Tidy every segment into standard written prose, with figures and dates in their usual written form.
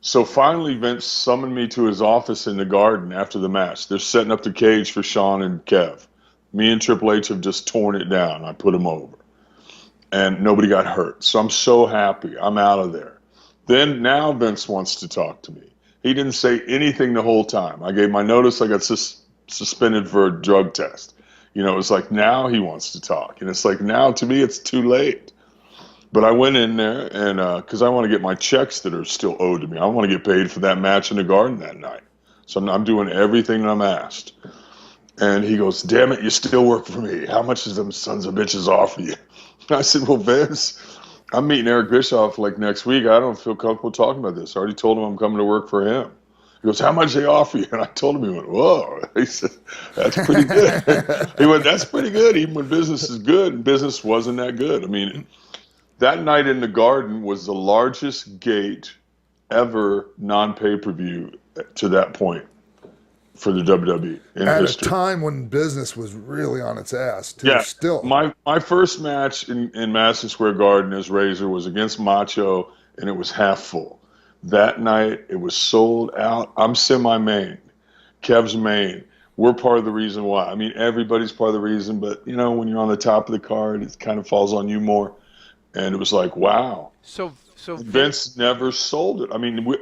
So finally, Vince summoned me to his office in the Garden after the match. They're setting up the cage for Shawn and Kev. Me and Triple H have just torn it down. I put him over. And nobody got hurt. So I'm so happy. I'm out of there. Then now Vince wants to talk to me. He didn't say anything the whole time. I gave my notice. I got suspended for a drug test. You know, it's like now he wants to talk. And it's like now to me it's too late. But I went in there and because I want to get my checks that are still owed to me. I want to get paid for that match in the Garden that night. So I'm doing everything I'm asked. And he goes, damn it, you still work for me. How much does them sons of bitches offer you? I said, well, Vince, I'm meeting Eric Bischoff like next week. I don't feel comfortable talking about this. I already told him I'm coming to work for him. He goes, how much they offer you? And I told him, he went, whoa. He said, that's pretty good. He went, that's pretty good, even when business is good. And business wasn't that good. I mean, that night in the Garden was the largest gate ever non-pay-per-view to that point for the WWE in At history. a time when business was really on its ass, too. Yeah, Still. my first match in Madison Square Garden as Razor was against Macho, and it was half full. That night, it was sold out. I'm semi-main. Kev's main. We're part of the reason why. I mean, everybody's part of the reason, but, you know, when you're on the top of the card, it kind of falls on you more. And it was like, wow. So Vince never sold it. I mean,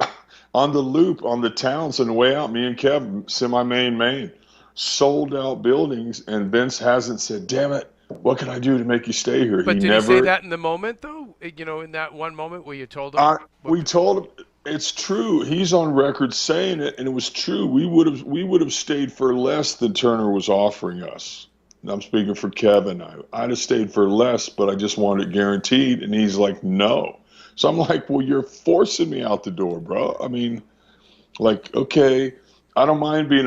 on the loop, on the towns on the way out, me and Kev, semi-main, sold out buildings, and Vince hasn't said, damn it, what can I do to make you stay here? But did he say that in the moment, though? You know, in that one moment where you told him? We told him it's true. He's on record saying it, and it was true. We would have stayed for less than Turner was offering us. And I'm speaking for Kevin. I'd have stayed for less, but I just wanted it guaranteed. And he's like, no. So I'm like, well, you're forcing me out the door, bro. I mean, like, okay, I don't mind being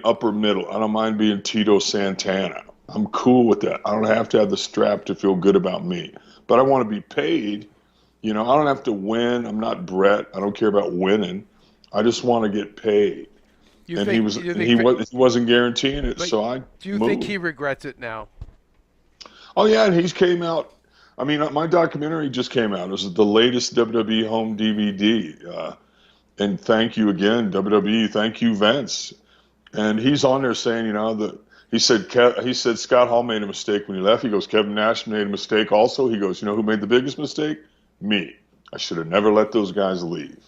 upper middle. I don't mind being Tito Santana. I'm cool with that. I don't have to have the strap to feel good about me, but I want to be paid. You know, I don't have to win. I'm not Brett. I don't care about winning. I just want to get paid. He wasn't guaranteeing it, so I Do you think he regrets it now? Oh yeah, and he's came out. I mean, my documentary just came out. It was the latest WWE home DVD. And thank you again, WWE. Thank you, Vince. And he's on there saying, you know, that he said Scott Hall made a mistake when he left. He goes, Kevin Nash made a mistake also. He goes, you know who made the biggest mistake? Me. I should have never let those guys leave.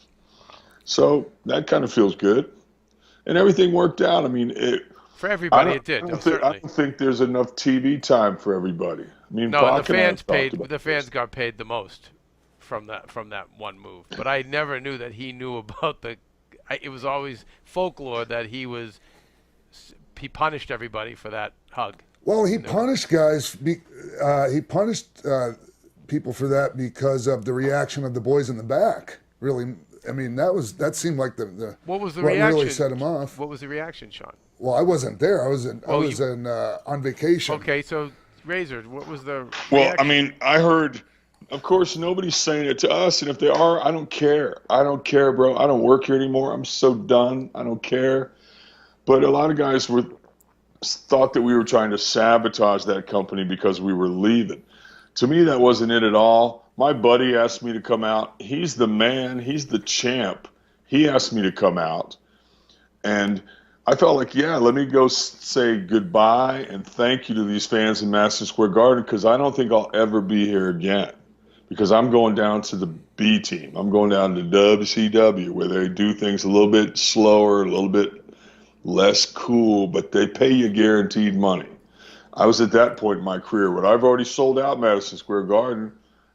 So that kind of feels good. And everything worked out. I mean, for everybody, it did. I don't think there's enough TV time for everybody. I mean, no, and the fans got paid the most from that one move. But I never knew that he knew about it was always folklore that he punished everybody for that hug. Well, he punished guys. He punished people for that because of the reaction of the boys in the back. Really, I mean, that seemed like what was the what reaction? really set him off. What was the reaction, Sean? Well, I wasn't there. I was on vacation. Okay, so Razor, what was the reaction? Well, I mean, I heard. Of course, nobody's saying it to us, and if they are, I don't care. I don't care, bro. I don't work here anymore. I'm so done. I don't care. But a lot of guys thought that we were trying to sabotage that company because we were leaving. To me, that wasn't it at all. My buddy asked me to come out. He's the man. He's the champ. He asked me to come out. And I felt like, yeah, let me go say goodbye and thank you to these fans in Madison Square Garden, because I don't think I'll ever be here again, because I'm going down to the B team. I'm going down to WCW, where they do things a little bit slower, a little bit less cool, but they pay you guaranteed money. I was at that point in my career where I've already sold out Madison Square Garden.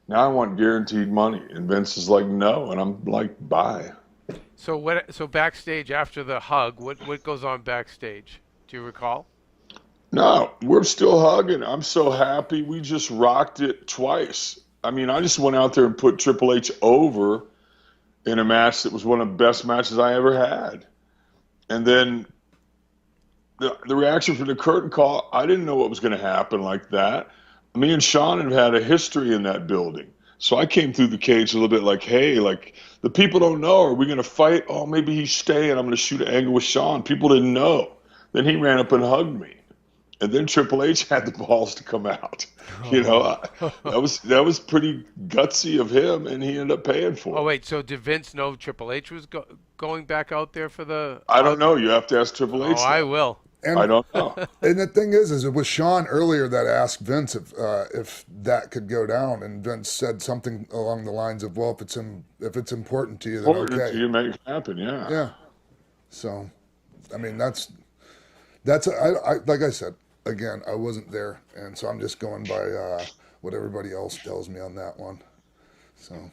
Now I want guaranteed money. And Vince is like, no. And I'm like, bye. So backstage after the hug, what goes on backstage? Do you recall? No, we're still hugging. I'm so happy. We just rocked it twice. I mean, I just went out there and put Triple H over in a match that was one of the best matches I ever had. And then the reaction from the curtain call, I didn't know what was going to happen like that. Me and Sean have had a history in that building. So I came through the cage a little bit like, hey, like, the people don't know. Are we going to fight? Oh, maybe he's staying. I'm going to shoot an angle with Sean. People didn't know. Then he ran up and hugged me. And then Triple H had the balls to come out. You know, that was pretty gutsy of him, and he ended up paying for Oh it. wait, so did Vince know Triple H was going back out there for the? I don't know. You have to ask Triple Oh, H I that. will. I And don't know. and the thing is it was Sean earlier that asked Vince if that could go down, and Vince said something along the lines of, "Well, if it's important to you, then Important okay." to you make it happen, yeah. Yeah. So, I mean, I like I said again, I wasn't there, and so I'm just going by what everybody else tells me on that one. So.